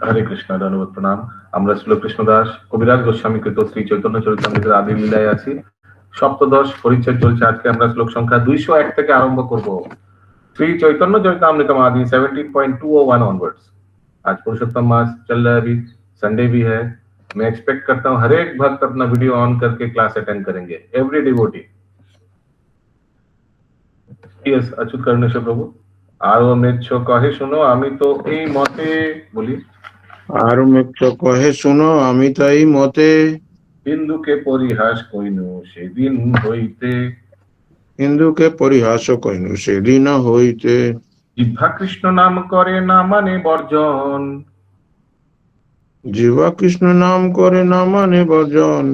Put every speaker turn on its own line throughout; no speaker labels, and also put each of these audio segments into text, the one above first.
हरे कृष्णा धन्यवाद प्रणाम। আমরা শ্রীল কৃষ্ণদাস কবিরাজ গোস্বামী কৃত শ্রী চৈতন্য চরিতামৃতের আদি লীলায় আছি। সপ্তদশ পরিচ্ছেদ চলছে। আজকে আমরা শ্লোক সংখ্যা 201 থেকে আরম্ভ করব। श्री चैतन्य चरितामृतम आदि 17.201 ऑनवर्ड्स। आज पुरुषोत्तम मास चल रहा है, अभी संडे भी है। मैं एक्सपेक्ट करता हूँ हर एक भक्त अपना वीडियो ऑन करके क्लास अटेंड करेंगे, every devotee. Yes Achyut Karuneshwar Prabhu. आरो मृच्छ कहे सुनो आमी तो এই মতে বলি।
आरो मृच्छ कहे सुनो आमी तो এই মতে
হিন্দুকে পরিহাস কইনু সেদিন হইতে।
হিন্দুকে পরিহাস কইনু সেদিন হইতে।
জিহ্বা কৃষ্ণ নাম করে না মানে বর্জন।
জিহ্বা কৃষ্ণ নাম করে না মানে বর্জন।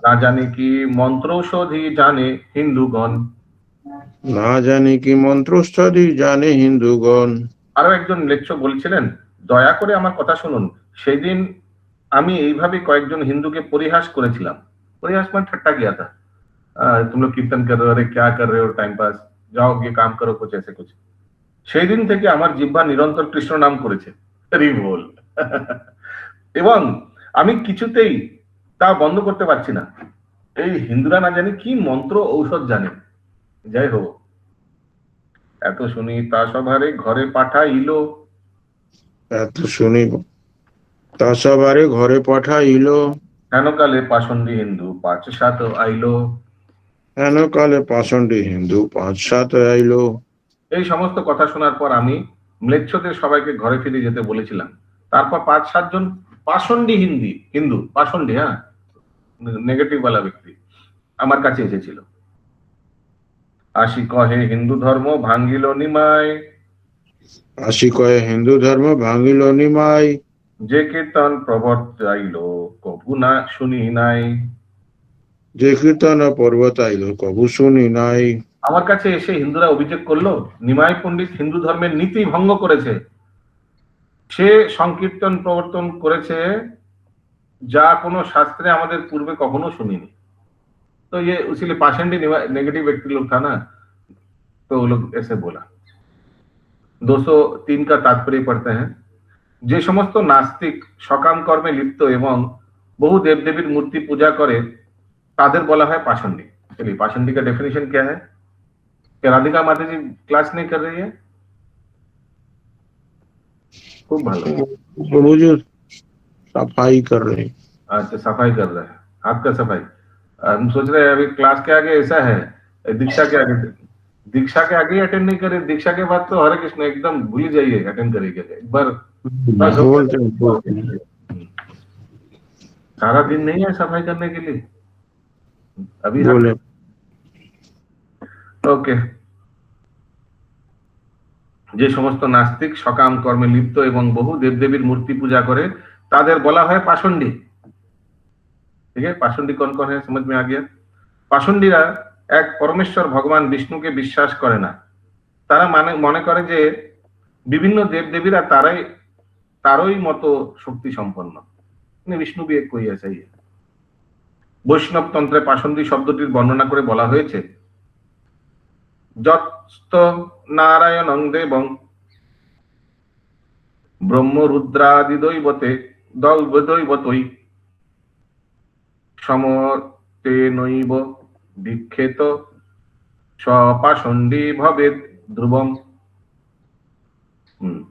না জানে কি মন্ত্রৌষধি জানে হিন্দুগণ।
না জানে কি মন্ত্রৌষধি জানে হিন্দুগণ।
আরো একজন লেকচার বলছিলেন, দয়া করে আমার কথা শুনুন। সেদিন আমি এইভাবে কয়েকজন হিন্দুকে পরিহাস করেছিলাম। পরিহাস মানে ঠাট্টা किया था। तुम लोग कीर्तन कर रहे हो, अरे क्या कर रहे हो, टाइम पास, जाओ ये काम करो, कुछ ऐसे कुछ। সেই দিন থেকে আমার জিহ্বা নিরন্তর কৃষ্ণ নাম করেছে। রিভোল। এবং আমি কিছুতেই তা বন্ধ করতে পারছি না। এই হিন্দুরা না জানি কি মন্ত্র ঔষধ জানে। যাই হোক, এত শুনি তা সবারে ঘরে পাঠাইলো।
এত শুনি তা সবারে ঘরে পাঠাইলো।
হেনকালে পাষণ্ডী হিন্দু 5-7 আইলো।
হেনকালে পাষণ্ডী হিন্দু 5-7 আইলো।
এই সমস্ত কথা শোনার পর আমি ম্লেচ্ছদের সবাইকে ঘরে ফিরে যেতে বলেছিলাম। তারপর 5-7 জন পাষণ্ডী হিন্দু পাষণ্ডী, হ্যাঁ, নেগেটিভ वाला ব্যক্তি আমার কাছে এসেছিল। আসি কহে হিন্দু ধর্ম ভাঙ্গিল নিমাই।
আসি কহে হিন্দু ধর্ম ভাঙ্গিল নিমাই।
যে কীর্তন প্রবর্তাইল কবু না শুনি নাই।
যে কীর্তন প্রবর্তাইল কবু শুনি নাই।
আমার কাছে এসে হিন্দুরা অভিযোগ করলো, নিমাই পণ্ডিত হিন্দু ধর্মের নীতি ভঙ্গ করেছে। সে সংকীর্তন প্রবর্তন করেছে যা কোনো শাস্ত্রে আমাদের পূর্বে কখনো শুনিনি। तो ये उसीलिए पाषंडी नेगेटिव व्यक्ति लोग था ना, तो वो लोग ऐसे बोला। 203 का तात्पर्य पढ़ते हैं। যে সমস্ত নাস্তিক সকাম কর্মে লিপ্ত এবং বহু দেবদেবীর মূর্তি পূজা করে তাদের বলা হয় पाषंडी। चलिए पाषंडी का डेफिनेशन क्या है? क्या राधिका माता जी क्लास नहीं कर रही है? खूब भालो।
प्रभु जी सफाई कर रहे हैं।
अच्छा, सफाई कर रहे हैं, हाथ का सफाई। हम सोच रहे हैं अभी क्लास के आगे ऐसा है, दीक्षा के आगे अटेंड नहीं करे। दीक्षा के बाद तो हरे कृष्ण एकदम भूल ही जाइए, अटेंड करेंगे एक बार। सारा दिन नहीं है सफाई करने के लिए अभी। ओके। যে সমস্ত নাস্তিক সকাম কর্মে লিপ্ত এবং বহু দেবদেবীর মূর্তি পূজা করে তাদের বলা হয় পাষণ্ডী। ठीक है, पाषंडी कौन कौन है समझ में आ गया? পাষণ্ডীরা এক পরমেশ্বর ভগবান বিষ্ণুকে বিশ্বাস করে না। তারা মনে করে যে বিভিন্ন দেবদেবীরা তারই মতো শক্তি সম্পন্ন। বিষ্ণু भी एक कोई ऐसा ही है। বৈষ্ণব তন্ত্রে পাষণ্ডী শব্দটির বর্ণনা করে বলা হয়েছে, যত নারায়ণং দেবং ব্রহ্ম রুদ্রাদি দৈবতৈ সমতে নৈব বিক্ষেত সপাষণ্ডী ভবেদ ধ্রুবম।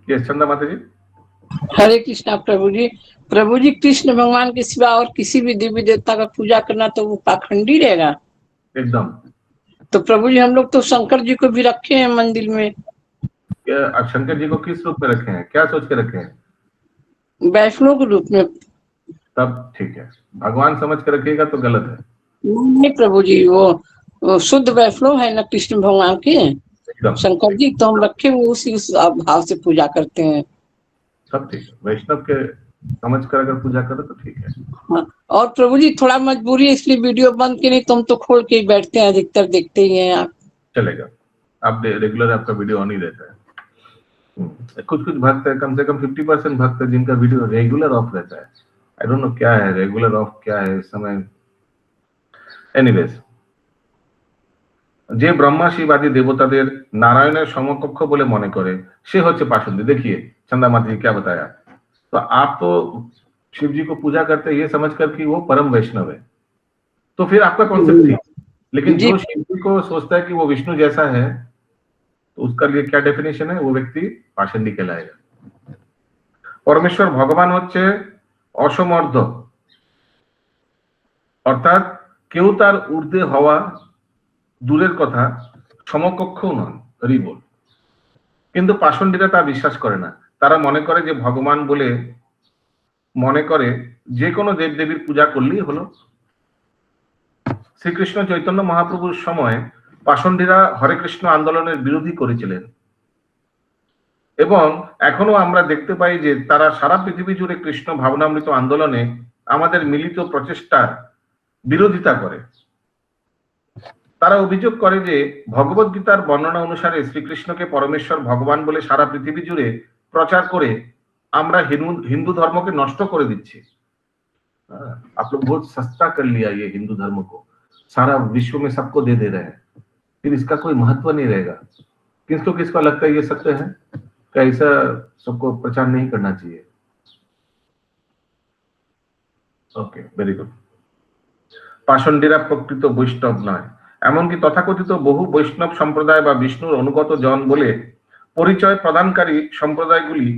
यस चंदा माता जी।
हरे कृष्णा प्रभु जी कृष्ण भगवान के सिवा और किसी भी देवी देवता का पूजा करना तो वो पाखंडी रहेगा
एकदम।
तो प्रभु जी हम लोग तो शंकर जी को भी रखे हैं मंदिर में।
शंकर जी को किस रूप में रखे हैं, क्या सोच के रखे हैं?
वैष्णव के रूप में।
तब ठीक है, भगवान समझ के रखिएगा तो गलत है।
नहीं प्रभु जी, वो शुद्ध वैष्णव है ना कृष्ण भगवान के। शंकर जी तो हम रखे वो उस भाव से पूजा करते हैं।
सब ठीक है, वैष्णव के समझ कर अगर पूजा करो तो ठीक है।
हाँ, और प्रभु जी थोड़ा मजबूरी है इसलिए वीडियो बंद के, नहीं तुम तो खोल के ही बैठते हैं, अधिकतर देखते ही हैं आप।
चलेगा, आप रेगुलर आपका वीडियो ऑन ही रहता है। कुछ भक्त है, कम से कम 50% भक्त है जिनका वीडियो रेगुलर ऑफ रहता है। आई डोंट नो क्या है रेगुलर ऑफ, क्या है इस समय। एनीवेज, যে ব্রহ্মা শিবাদী দেবতাদের নারায়ণের সমকক্ষ বলে মনে করে সে হচ্ছে পাষণ্ডী। देखिए चंदा माता जी क्या बताया, तो आप तो शिव जी को पूजा करते हैं ये समझकर कि वो परम वैष्णव है, तो फिर आपका कॉन्सेप्ट ठीक। लेकिन
जी
जो शिव जी को सोचता है कि वो विष्णु जैसा है, तो उसका लिए क्या डेफिनेशन है, वो व्यक्ति पाषंडी कहलाएगा। परमेश्वर भगवान হচ্ছে অসমর্থ, অর্থাৎ কেউ তার ঊর্ধ্বে হওয়া দূরের কথা, সমকক্ষও নন, হরি বল। কিন্তু পাষণ্ডীরা তা বিশ্বাস করে না। তারা মনে করে যে ভগবান বলে মনে করে যে কোনো দেবদেবীর পূজা করলেই হলো। শ্রীকৃষ্ণ চৈতন্য মহাপ্রভুর সময় পাষণ্ডীরা হরে কৃষ্ণ আন্দোলনের বিরোধী করেছিলেন, এবং এখনো আমরা দেখতে পাই যে তারা সারা পৃথিবী জুড়ে কৃষ্ণ ভাবনামৃত আন্দোলনে আমাদের মিলিত প্রচেষ্টার বিরোধিতা করে। তারা অভিযোগ করে যে ভগবত গীতার বর্ণনা অনুসারে শ্রীকৃষ্ণকে পরমেশ্বর ভগবান বলে সারা পৃথিবী জুড়ে প্রচার করে আমরা হিন্দু ধর্মকে নষ্ট করে দিচ্ছি। आप लोग बहुत सस्ता कर लिया ये हिंदू धर्म को, सारा विश्व में सबको दे दे रहे हैं, फिर इसका कोई महत्व नहीं रहेगा। किसको किसको लगता है ये सत्य है, क्या ऐसा सबको प्रचार नहीं करना चाहिए? Okay, very good. পাষণ্ডীরা প্রকৃত বৈষ্ণব নয়, এমনকি তথাকথিত বহু বৈষ্ণব সম্প্রদায় বা বিষ্ণুর অনুগত জন বলে পরিচয় প্রদানকারী সম্প্রদায়গুলি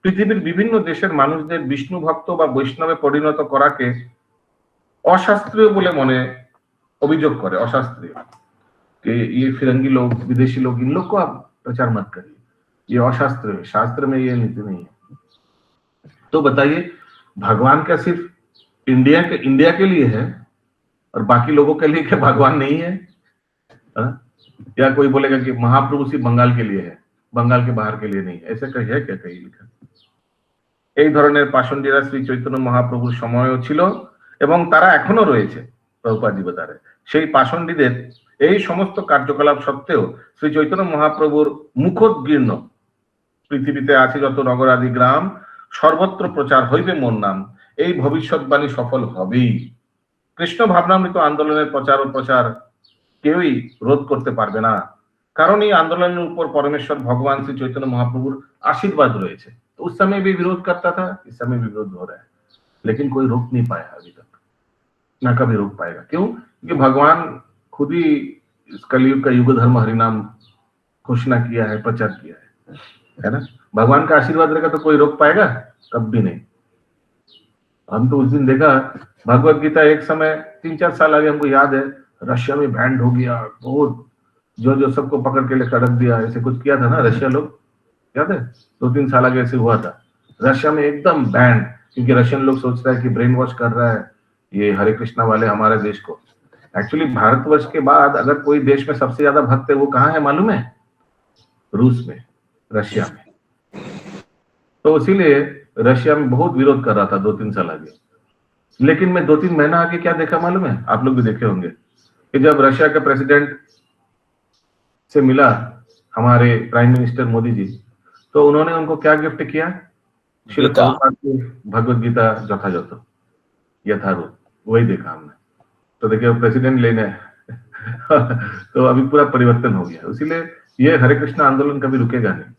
পৃথিবীর বিভিন্ন দেশের মানুষদের বিষ্ণু ভক্ত বা বৈষ্ণবে পরিণত করাকে অशास्त्रीय বলে মনে অভিযোগ করে। অशास्त्रीय कि ये फिरंगी लोग, विदेशी लोग, इन लोग को आप प्रचार मत करिए, ये अशास्त्रीय है, शास्त्र में ये नीति नहीं है। तो बताइए, भगवान क्या सिर्फ इंडिया के लिए है और बाकी लोगों के लिए क्या भगवान नहीं है? या कोई बोलेगा कि महाप्रभु सिर्फ बंगाल के लिए है, बंगाल के बाहर के लिए नहीं है, ऐसा कहीं है क्या कहीं लिखा? এই ধরনের পাষণ্ডীরা শ্রী চৈতন্য মহাপ্রভুর সময়ও ছিল এবং তারা এখনো রয়েছে প্রভুপাদ জীবতারে। সেই পাষণ্ডীদের এই সমস্ত কার্যকলাপ সত্ত্বেও শ্রী চৈতন্য মহাপ্রভুর মুখোদ্গীর্ণ পৃথিবীতে আছে যত নগর আদি গ্রাম, সর্বত্র প্রচার হইবে মোর নাম, এই ভবিষ্যৎবাণী সফল হবেই। কৃষ্ণ ভাবনামৃত আন্দোলনের প্রচার ও প্রচার কেউই রোধ করতে পারবে না, কারণ এই আন্দোলনের উপর পরমেশ্বর ভগবান श्री चैतन्य महाप्रभुर आशीर्वाद রয়েছে। तो उस समय भी विरोध करता था, इस समय भी विरोध हो रहा है, लेकिन कोई रोक नहीं पाया अभी तक, ना कभी रोक पाएगा। क्यों? क्योंकि भगवान खुद ही इस कलयुग का युग धर्म हरिनाम घोषणा किया है, प्रचार किया है ना। भगवान का आशीर्वाद रहेगा तो कोई रोक पाएगा? कभी नहीं। हम तो उस दिन देखा भगवत गीता, एक समय 3-4 साल आगे हमको याद है, रशिया में बैंड हो गया, बहुत जो सबको पकड़ के लेकर रख दिया, ऐसे कुछ किया था ना रशिया लोग, याद है? 2-3 साल आगे ऐसे हुआ था रशिया में, एकदम बैंड, क्योंकि रशियन लोग सोच रहा है कि ब्रेन वॉश कर रहा है ये हरे कृष्णा वाले हमारे देश को। एक्चुअली भारतवर्ष के बाद अगर कोई देश में सबसे ज्यादा भक्त है वो कहाँ है मालूम है? रूस में, रशिया में। तो इसीलिए रशिया में बहुत विरोध कर रहा था 2-3 साल आगे। लेकिन मैं 2-3 महीना आगे क्या देखा मालूम है? आप लोग भी देखे होंगे कि जब रशिया के प्रेसिडेंट से मिला हमारे प्राइम मिनिस्टर मोदी जी, तो उन्होंने उनको क्या गिफ्ट किया? श्री प्रभुपाद की भगवत गीता यथायथ यथारूप, वही देखा हमने। तो देखिए प्रेसिडेंट लेने तो अभी पूरा परिवर्तन हो गया। इसीलिए ये हरे कृष्ण आंदोलन कभी रुकेगा नहीं,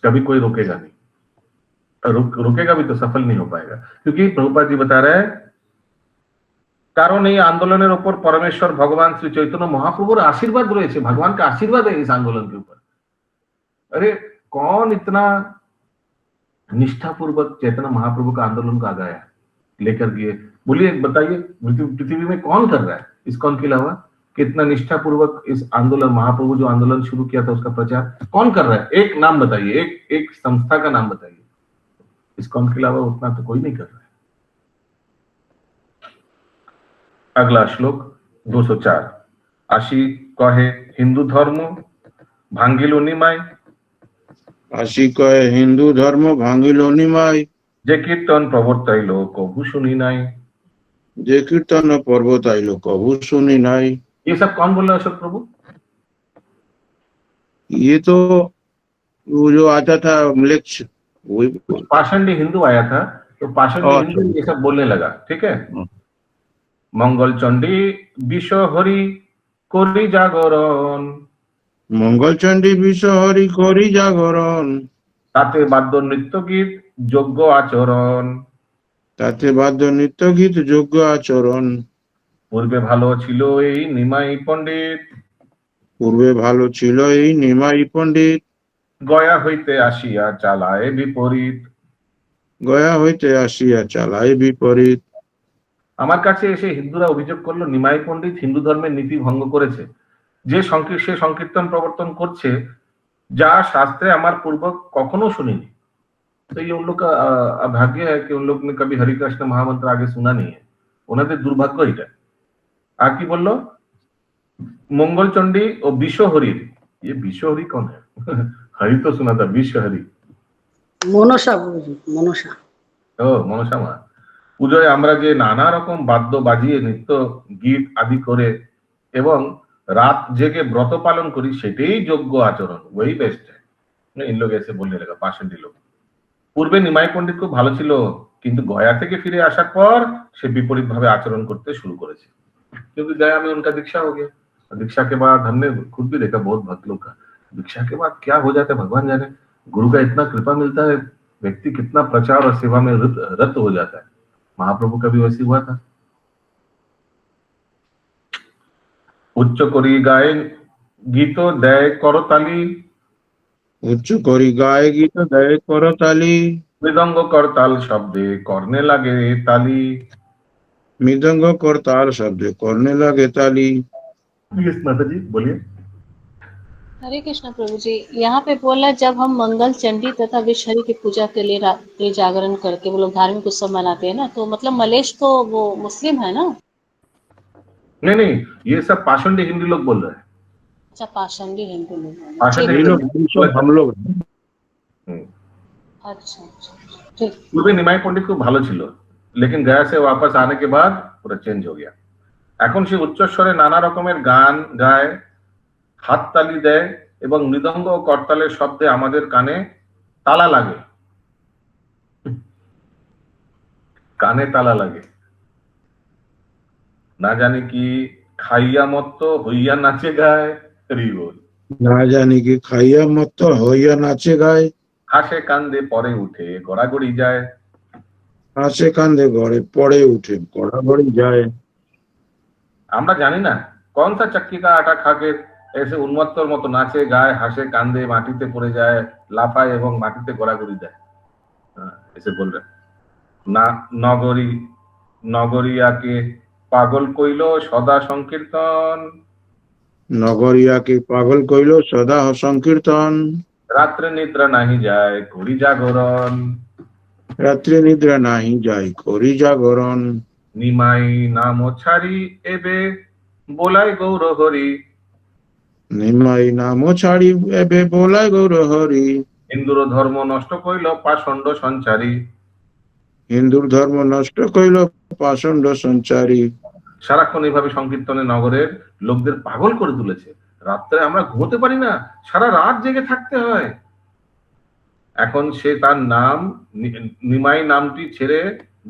कभी कोई रुकेगा नहीं, रुकेगा भी तो सफल नहीं हो पाएगा। क्योंकि प्रभुपाद जी बता रहे हैं, कारण এই আন্দোলনের উপর परमेश्वर भगवान श्री चैतन्य महाप्रभुर आशीर्वाद রয়েছে, भगवान का आशीर्वाद है इस आंदोलन के ऊपर। अरे कौन इतना निष्ठापूर्वक चैतन्य महाप्रभु का आंदोलन को आगाया लेकर गए? बोलिए, बताइए, पृथ्वी में कौन कर रहा है इस्कॉन के अलावा? कितना निष्ठापूर्वक इस आंदोलन, महाप्रभु जो आंदोलन शुरू किया था उसका प्रचार कौन कर रहा है? एक नाम बताइए, एक संस्था का नाम बताइए। इस्कॉन के अलावा उतना तो कोई नहीं कर रहा है। अगला श्लोक 204। आशी कहे हिंदू धर्म भांगिल निमाय,
आशी कहे हिंदू धर्म भांगिल निमाय,
जे कीर्तन प्रवर्ताइल कबू सुनी नाई,
जे कीर्तन पर्वताइल कबू सुनी नाई।
ये सब कौन बोल रहा है अशोक प्रभु?
ये तो वो जो आता था लेक्च, वही
पाषंडी हिंदू आया था, तो पाषंडी हिंदू ये सब बोलने लगा, ठीक है। मंगल चंडी विश्व हरि कोरी जागरण,
मंगल चंडी विश्व हरि कोरी जागरण,
তাতে বাদ্য নৃত্য গীত যোগ্য আচরণ।
তাতে বাদ্য নৃত্য গীত যোগ্য আচরণ।
পূর্বে ভালো ছিল এই নিমাই পণ্ডিত,
পূর্বে ভালো ছিল এই নিমাই পণ্ডিত,
গয়া হইতে আসিয়া চালায় বিপরীত।
গয়া হইতে আসিয়া চালায় বিপরীত।
আমার কাছে এসে হিন্দুরা অভিযোগ করলো নিমাই পণ্ডিত হিন্দু ধর্মের নীতি ভঙ্গ করেছে। সে সংকীর্তন প্রবর্তন করছে যা শাস্ত্রে আমার পূর্ব কখনো শুনিনি। तो ये उन लोग का भाग्य है कि उन लोग ने कभी हरि कृष्ण महामंत्र आगे सुना नहीं है, ওনাদের দুর্ভাগ্য এটা। আর কি বললো मंगल चंडी और विश्व हरि। ये विश्व हरि कौन है? हरि तो सुना था, विश्व हरि
মনসা গুরুজি, মনসা।
ও মনসা মা। পুজোয় আমরা যে নানা রকম বাদ্য বাজিয়ে নৃত্য গীত আদি করে এবং রাত জেগে ব্রত পালন করি সেটাই যোগ্য আচরণ, ওই বেস্ট। इन लोग ऐसे बोलने लगा पाषंडी लोग। পূর্বে নিমাই পণ্ডিত খুব ভালো ছিল, কিন্তু গয়া থেকে ফিরে আসার পর সে বিপরীত ভাবে আচরণ করতে শুরু করেছে। क्योंकि गया में उनका दीक्षा हो गया। दीक्षा के बाद हमने खुद भी देखा बहुत भक्त लोग का दीक्षा के बाद क्या हो जाता है भगवान जाने। गुरु का इतना कृपा मिलता है, व्यक्ति कितना प्रचार और सेवा में रत हो जाता है। महाप्रभु का भी वैसे हुआ था। उच्च करी गाय गीत दय करताली,
উচ্চ করি গায়ে গীত দেয় করতালি,
মৃদঙ্গ করতাল শব্দে কর্ণে লাগে তালি।
মৃদঙ্গ করতাল শব্দে কর্ণে লাগে তালি।
माता जी बोलिए।
हरे कृष्ण प्रभु जी, यहाँ पे बोला जब हम मंगल चंडी तथा विश्वहरि की पूजा के लिए रात्रि जागरण करके वो लोग धार्मिक उत्सव मनाते हैं ना, तो मतलब मलेश तो वो मुस्लिम है ना?
नहीं नहीं, ये सब पाषंडी हिंदू लोग बोल रहे हैं।
अच्छा, पाषंडी हिंदू लोग।
पाषंडी
ये लोग हम लोग
अच्छा अच्छा, ठीक।
পূর্বে নিমাই পণ্ডিত খুব ভালো ছিল, लेकिन गया से वापस आने के बाद पूरा चेंज हो गया। এখন সে উচ্চস্বরে নানা রকমের গান গায়, হাততালি দেয় এবং মৃদঙ্গ ও করতালের শব্দে আমাদের কানে তালা লাগে। কানে তালা লাগে। না জানি কি খাইয়া মত্ত হইয়া নাচে গায়, হরি বল।
না জানি কি খাইয়া মত হইয়া নাচে গায়,
হাসে কান্দে পরে উঠে গড়াগড়ি যায়।
হাসে কান্দে ঘরে পড়ে উঠে গড়াগড়ি যায়।
আমরা জানি না कौन सा चक्की का आटा खाके ऐसे उन्मत्तर মতো নাচে গায়, হাসে কান্দে মাটিতে পড়ে যায়, লাফায় এবং মাটিতে গড়াগড়ি দেয়। ऐसे बोल रहे না। নগরিয়াকে পাগল কইল সদা সংকীর্তন,
নগরিয়াকে পাগল কইল সদা সংকীর্তন।
রাত্রে নিদ্রা নাহি যায় করি জাগরণ,
রাত্রে নিদ্রা নাহি যায় করি জাগরণ।
নিমাই নাম ছাড়ি এবে বোলাই গৌর হরি,
নিমাই নাম ছাড়ি এবে বোলাই গৌর হরি।
হিন্দুর ধর্ম নষ্ট কইল পাষণ্ড সঞ্চারী,
হিন্দুর ধর্ম নষ্ট কইল পাষণ্ড সঞ্চারী।
সারাক্ষণ এইভাবে সংকীর্তনে নগরের লোকদের পাগল করে তুলেছে। রাত্রে আমরা ঘুমোতে পারি না, সারা রাত জেগে থাকতে হয়। এখন সে তার নাম নিমাই নামটি ছেড়ে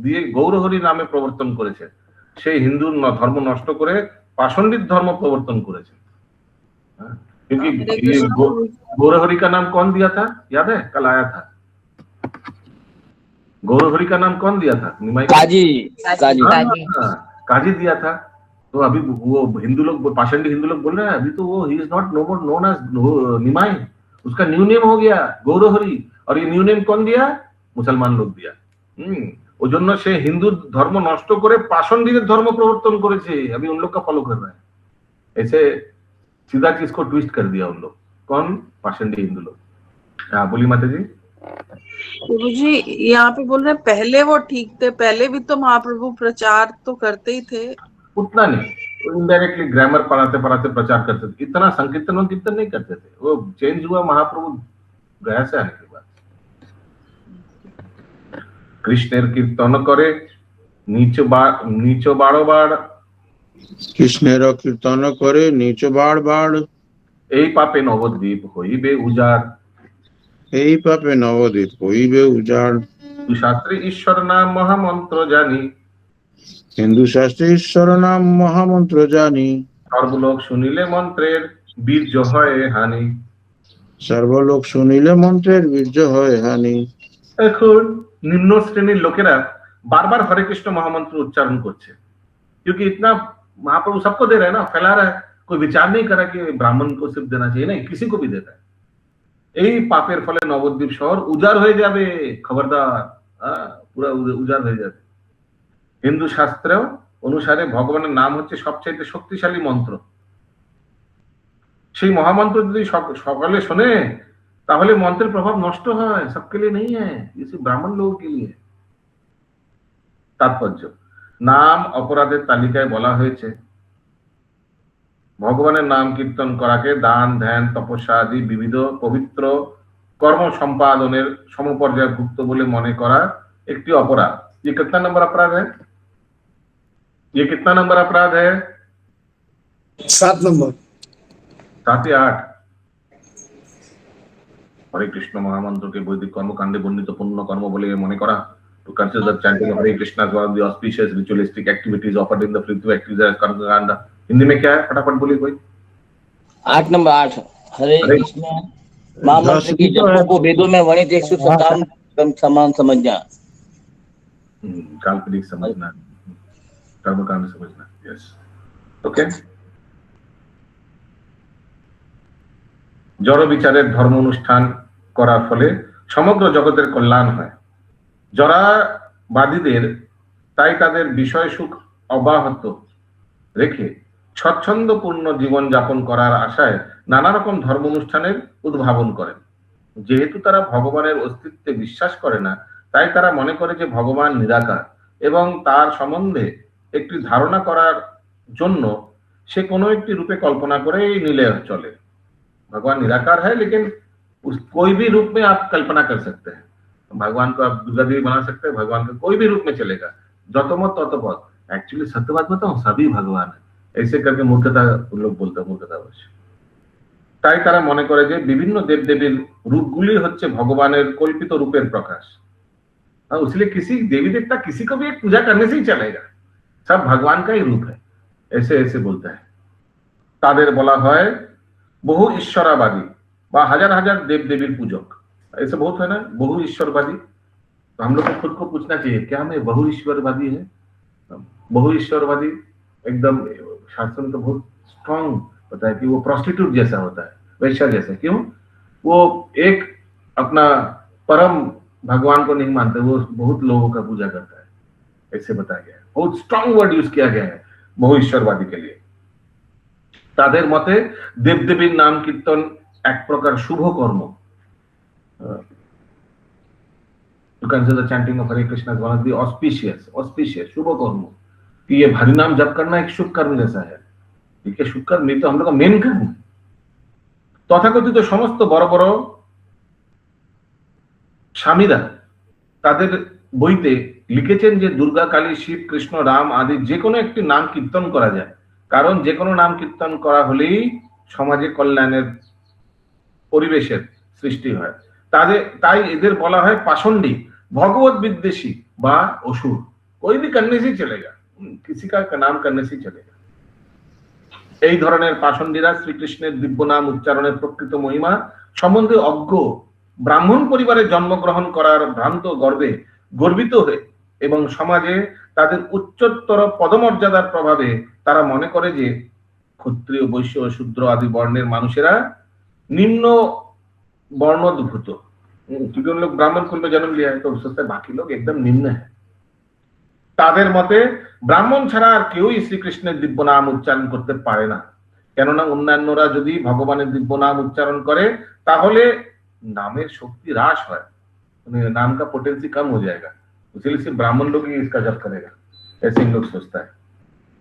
দিয়ে গৌরহরি নামে প্রবর্তন করেছে। সেই হিন্দুর ধর্ম নষ্ট করে पाषंडित धर्म प्रवर्तन करेছে। क्योंकि गौरहरि का नाम कौन दिया था याद है? कल आया था। गौरहरि का नाम कौन दिया था? निमाई
काजी काजी
काजी दिया था। तो अभी वो हिंदू लोग पाषंडी हिंदू लोग बोल रहे हैं अभी तो वो he is not no more known as Nimai, उसका न्यू नेम हो गया गौरहरि। और ये न्यू नेम कौन दिया? मुसलमान लोग दिया। ওজন্য সে হিন্দু ধর্ম নষ্ট করে পাষণ্ডীদের ধর্ম প্রবর্তন করেছে। अभी उन लोग का फॉलो कर रहे हैं। ऐसे सीधा चीज को ट्विस्ट कर दिया उन लोग। कौन? पाषंडी हिंदू लोग। हाँ बोली माता जी।
गुरु जी यहाँ पे बोल रहे हैं पहले वो ठीक थे, पहले भी तो महाप्रभु प्रचार तो करते ही थे।
उतना नहीं, इनडायरेक्टली ग्रामर पढ़ाते पढ़ाते प्रचार करते थे। इतना संकीर्तन नहीं करते थे। वो चेंज हुआ महाप्रभु गया से आने के बाद। কৃষ্ণের কীর্তন করে নিচ বারবার,
কৃষ্ণের কীর্তন করে নিচ বারবার।
এই পাপে নবদ্বীপ হইবে উজাড়,
এই পাপে নবদ্বীপ হইবে উজাড়।
হিন্দু শাস্ত্রে ঈশ্বর নাম মহামন্ত্র জানি,
হিন্দু শাস্ত্রে ঈশ্বর নাম মহামন্ত্র জানি।
সর্বলোক শুনিলে মন্ত্রের বীর্য হয় হানি,
সর্বলোক শুনিলে মন্ত্রের বীর্য হয় হানি।
এখন निम्न श्रेणी लोकेरा बार बार हरे कृष्ण महामंत्र उच्चारण करছে, क्योंकि इतना महाप्रभु सबको दे रहे हैं ना, फैला रहा है। कोई विचार नहीं करा कि ब्राह्मण को सिर्फ देना चाहिए, नहीं, किसी को भी देता है। এই পাপের ফলে নবদ্বীপ শহর উজাড় হয়ে যাবে, খবরদার, পুরো উজাড় হয়ে যাবে। হিন্দু শাস্ত্র অনুসারে ভগবানের নাম হচ্ছে সবচেয়ে শক্তিশালী মন্ত্র। সেই মহামন্ত্র যদি সকালে শোনে তাহলে মন্ত্রের প্রভাব নষ্ট হয়, सबके लिए नहीं है, ये सिर्फ ब्राह्मण लोगों के लिए। তাৎপর্য, নাম অপরাধের তালিকায় বলা হয়েছে ভগবানের নাম কীর্তন করাকে দান ধ্যান তপস্যা আদি বিবিধ পবিত্র কর্ম সম্পাদনের সমপর্যায়ভুক্ত বলে মনে করা একটি অপরাধ। ये कितना नंबर अपराध है? ये कितना नंबर अपराध है?
7 नंबर।
7 या 8? हरे कृष्ण महामंत्र के वैदिक कर्मकांडे वर्णित पुण्य कर्म बोले मने करा, to consider chanting of Hare Krishna as one of the auspicious ritualistic activities offered in the spiritual activities as कर्मकांड। हिंदी में क्या है, फटाफट बोलिए कोई।
8 नंबर 8 हरे कृष्ण महामंत्र की जपों को वेदों में वर्णित 157 समान समझना,
काल्पनिक समझना, कर्मकांड समझना। Yes, okay. জড় বিচারের ধর্ম অনুষ্ঠান করার ফলে সমগ্র জগতের কল্যাণ হয়। জড়াবাদীদের তাই তাদের বিষয় সুখ অব্যাহত রেখে স্বচ্ছন্দপূর্ণ জীবন যাপন করার আশায় নানা রকম ধর্ম অনুষ্ঠানের উদ্ভাবন করেন। যেহেতু তারা ভগবানের অস্তিত্বে বিশ্বাস করে না, তাই তারা মনে করে যে ভগবান নিরাকার এবং তার সম্বন্ধে একটি ধারণা করার জন্য সে কোনো একটি রূপে কল্পনা করেই নিলে চলে। भगवान निराकार है, लेकिन कोई भी रूप में आप कल्पना कर सकते हैं। भगवान को आप दुर्गा देवी बना सकते हैं, भगवान का कोई भी रूप में चलेगा। जतमत ततपथ, एक्चुअली सत्य बात बताऊं, सभी भगवान है। ऐसे करके मूर्खता लोग बोलते हैं, मूर्खता अवश्य। তাই তারা মনে করে যে বিভিন্ন দেবদেবীর রূপগুলি হচ্ছে ভগবানের কল্পিত রূপের প্রকাশ। इसलिए किसी देवी देवता किसी को भी एक पूजा करने से ही चलेगा, सब भगवान का ही रूप है, ऐसे ऐसे बोलता है। তাদের বলা হয় बहु ईश्वरावादी বা हजार हजार देव देवी पूजक। ऐसे बहुत है ना, बहु ईश्वरवादी। तो हम लोग को खुद को पूछना चाहिए, क्या हमें बहु ईश्वरवादी है? बहु ईश्वरवादी एकदम शास्त्र में तो बहुत स्ट्रांग होता है कि वो प्रोस्टिट्यूट जैसा होता है, वैश्या जैसा। क्यों? वो एक अपना परम भगवान को नहीं मानते, वो बहुत लोगों का पूजा करता है, ऐसे बताया गया है। बहुत स्ट्रांग वर्ड यूज किया गया है बहु ईश्वरवादी के लिए। তাদের মতে দেবদেবীর নাম কীর্তন এক প্রকার শুভ কর্ম। You consider chanting of Hare Krishna as one of the auspicious शुभ कर्म, कि ये हरि नाम जप करना एक शुभ कर्म जैसा है। ठीक है, शुभ कर्म नहीं तो हम लोग का मेन कर्म। তথাকথিত সমস্ত বড় বড় স্বামীরা তাদের বইতে লিখেছেন যে দুর্গা কালী শিব কৃষ্ণ রাম আদি যে কোনো একটি নাম কীর্তন করা যায়, কারণ যে কোনো নাম কীর্তন করা হলেই সমাজে কল্যাণের পরিবেশের সৃষ্টি হয়। তাই এদের বলা হয় পাষণ্ডী, ভগবত বিদ্বেষী বা অসুর। कोई भी करने से चलेगा, किसी का नाम करने से चलेगा। এই ধরনের পাষণ্ডীরা শ্রীকৃষ্ণের দিব্য নাম উচ্চারণের প্রকৃত মহিমা সম্বন্ধে অজ্ঞ, ব্রাহ্মণ পরিবারে জন্মগ্রহণ করার ভ্রান্ত গর্বে গর্বিত হয়ে এবং সমাজে তাদের উচ্চতর পদমর্যাদার প্রভাবে তারা মনে করে যে ক্ষত্রিয় বৈশ্য শূদ্র আদি বর্ণের মানুষেরা নিম্ন বর্ণোদ্ভূত। क्योंकि उन लोग ब्राह्मण कुल में जन्म लिया है तो सोचते हैं बाकी लोग एकदम निम्न है। তাদের মতে ব্রাহ্মণ ছাড়া আর কেউই শ্রীকৃষ্ণের দিব্য নাম উচ্চারণ করতে পারে না, কেননা অন্যান্যরা যদি ভগবানের দিব্য নাম উচ্চারণ করে তাহলে नामेर शक्ति ह्रास है, नाम का पोटेंसी कम हो जाएगा, इसलिए सिर्फ ब्राह्मण लोग ही इसका जप करेगा, ऐसे इन लोग सोचता है।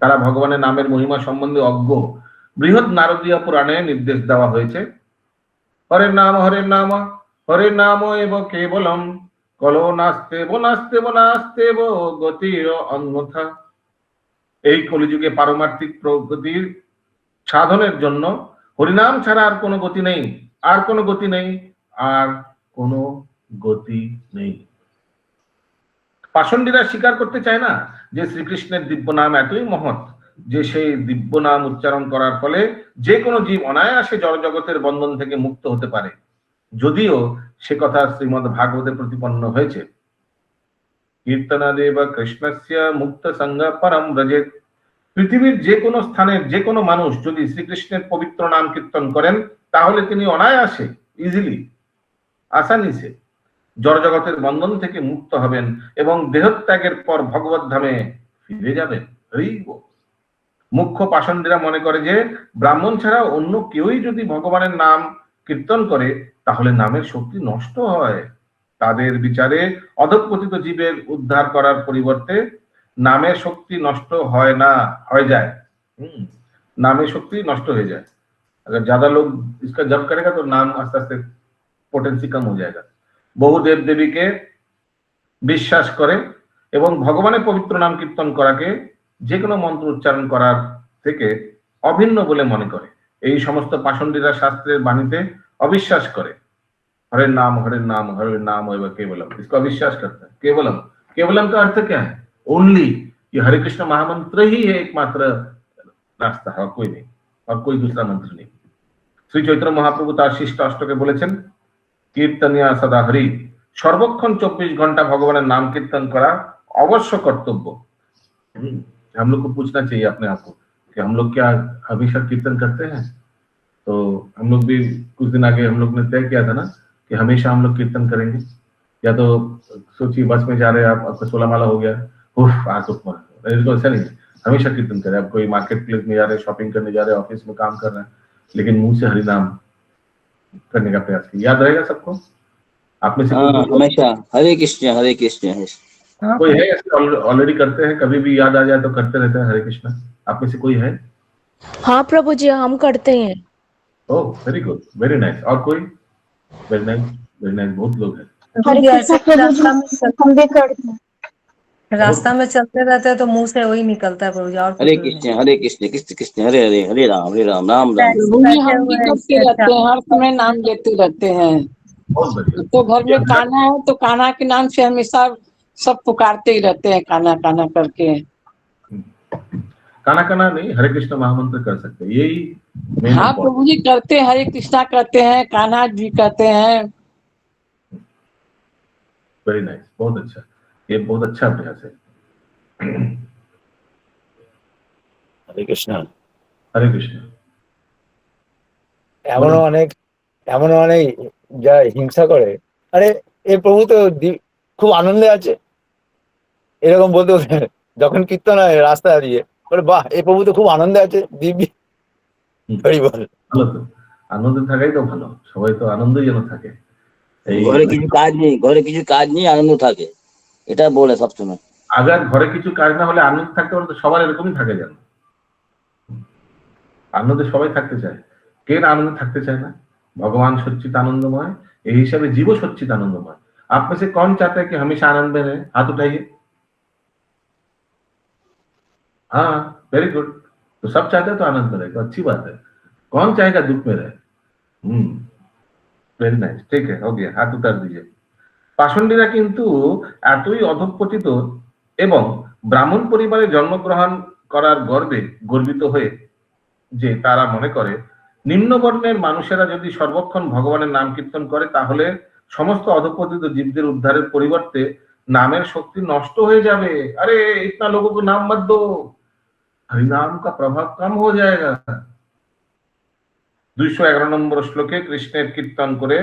तारा भगवान नामेर महिमा सम्बन्धे अज्ञ। बृहद नारदीय पुराणे निर्देश देवा হয়েছে, हरे नाम हरे नाम एव केवलम कलो नास्तेव नास्तेव नास्तेव गतिर अन्यथा। এই কলিযুগে পারমার্থিক প্রগতির সাধনের জন্য হরিনাম ছাড়া আর কোনো গতি নেই, আর কোনো গতি নেই, আর কোনো গতি নেই। পাষণ্ডীরা স্বীকার করতে চায় না যে শ্রীকৃষ্ণের দিব্য নাম এতই মহৎ যে সেই দিব্য নাম উচ্চারণ করার ফলে যে কোনো জীব অনায়াসে জড় জগতের বন্ধন থেকে মুক্ত হতে পারে। যদিও সে কথা শ্রীমদ্ ভাগবতে প্রতিপন্ন হয়েছে, কীর্তনাদেব কৃষ্ণস্য মুক্ত সঙ্গ পরম ব্রজেত। পৃথিবীর যে কোনো স্থানের যে কোনো মানুষ যদি শ্রীকৃষ্ণের পবিত্র নাম কীর্তন করেন তাহলে তিনি অনায়াসে, ইজিলি, আসানি সে জড় জগতের বন্ধন থেকে মুক্ত হবেন এবং দেহত্যাগের পর ভগবত ধামে ফিরে যাবেন। মুখ্য পাষণ্ডীরা মনে করে যে ব্রাহ্মণ ছাড়া অন্য কেউই যদি ভগবানের নাম কীর্তন করে তাহলে নামের শক্তি নষ্ট হয়। তাদের বিচারে অধঃপতিত জীবের উদ্ধার করার পরিবর্তে নামের শক্তি নষ্ট হয় না, হয়ে যায়। नामे शक्ति नष्ट हो जाए। अगर ज्यादा लोग इसका जप करेगा तो नाम आस्ते आस्ते पोटेंसी कम हो जाएगा। बहु देव देवी के বিশ্বাস করে এবং ভগবানের পবিত্র নাম কীর্তন করাকে যে কোনো মন্ত্র উচ্চারণ করার থেকে অভিন্ন বলে মনে করে। এই সমস্ত পাষণ্ডীরা শাস্ত্রের বাণীতে অবিশ্বাস করে। हरे नाम एवं केवलम, इसको अविश्वास करता है। केवलम, केवलम का अर्थ क्या है? ओनली, ये हरे कृष्ण महामंत्र ही है एकमात्र रास्ता है, और कोई नहीं, और कोई दूसरा मंत्र नहीं। श्री चैतन्य महाप्रभु तार शिष्ट अष्टके बोलेছেন कीर्तनिया सदा हरि, सर्वक्षण 24 घंटा भगवान नाम कीर्तन करा अवश्य कर्तव्य। हम लोग को पूछना चाहिए अपने आप को कि हम लोग क्या हमेशा कीर्तन करते हैं? तो हम लोग भी कुछ दिन आगे हम लोग ने तय किया था ना कि हमेशा हम लोग कीर्तन करेंगे। या तो सोचिए बस में जा रहे हैं आप, आपका 16 माला हो गया, तो ऐसा नहीं है, हमेशा कीर्तन करें। आप कोई मार्केट प्लेस में जा रहे हैं, शॉपिंग करने जा रहे हैं, ऑफिस में काम कर रहे हैं, लेकिन मुंह से हरि नाम करने का प्रयास कीजिए। याद रहेगा सबको? आप में से
हमेशा हरे कृष्ण
कोई है ऐसे ऑलरेडी करते हैं, कभी भी याद आ जाए तो करते रहते हैं हरे कृष्ण? आप में से कोई है?
हाँ प्रभु जी, हम करते हैं।
Oh very good, very nice. और कोई? वेरी नाइस, वेरी नाइस, बहुत लोग हैं।
रास्ता में चलते रहते हैं तो मुंह से वही निकलता है प्रभु जी। और
हरे कृष्ण कृष्ण हरे हरे, हरे राम राम राम।
हम भी करते रहते हैं, हर समय नाम लेते रहते हैं। तो घर में कान्हा है तो कान्हा के नाम से हमेशा सब पुकारते ही रहते हैं, कान्हा कान्हा करके।
कान्हा कान्हा नहीं, हरे कृष्ण महामंत्र कर सकते हैं, यही।
हाँ प्रभु जी करते हैं, हरे कृष्णा करते हैं, कान्हा जी कहते हैं।
वेरी नाइस, बहुत अच्छा, ये बहुत अच्छा अभ्यास है।
हरे कृष्ण,
हरे कृष्ण।
এমনও অনেক যা হিংসা করে, আরে এই প্রভু তো খুব আনন্দে আছে, এরকম বলতে বলতে যখন কীর্তন হয় রাস্তা দিয়ে বলে বাহ এই প্রভু তো খুব আনন্দে আছে, দিব্যি। হরি বল।
ভালো তো, আনন্দে থাকাই তো ভালো, সবাই তো আনন্দই যেন থাকে।
ঘরে কিছু কাজ নেই আনন্দ থাকে, এটা বলে সবসময়।
আগার ঘরে কিছু কাজ না হলে আনন্দ থাকতে পারলে তো সবার এরকমই থাকে যেন। আনন্দে সবাই থাকতে চায়, কে আনন্দে থাকতে চায় না? भगवान सच्चित आनंदमय, ये हिसाब से जीव सच्चित आनंदमय। आप में से कौन चाहता है कि हमेशा आनंद में रहे? हाथ उठाइए। हाँ वेरी गुड, तो सब चाहते हैं तो आनंद में रहे, तो अच्छी बात है। कौन चाहेगा दुख में रहे? वेरी नाइस, ठीक है, हो गया, हाथ उतार दीजिए। पाषण्डीरा किन्तु एतई अधःपतित এবং ব্রাহ্মণ পরিবারে জন্মগ্রহণ করার গর্বে গর্বিত হয়ে যে তারা মনে করে নিম্ন বর্ণের মানুষেরা যদি সর্বক্ষণ ভগবানের নাম কীর্তন করে তাহলে সমস্ত অধঃপতিত জীবদের উদ্ধারের পরিবর্তে নামের শক্তি নষ্ট হয়ে যাবে। अरे इतना लोगों को नाम मत दो, हरि नाम का प्रभाव कम हो जाएगा। 211 নম্বর শ্লোকে কৃষ্ণের কীর্তন করে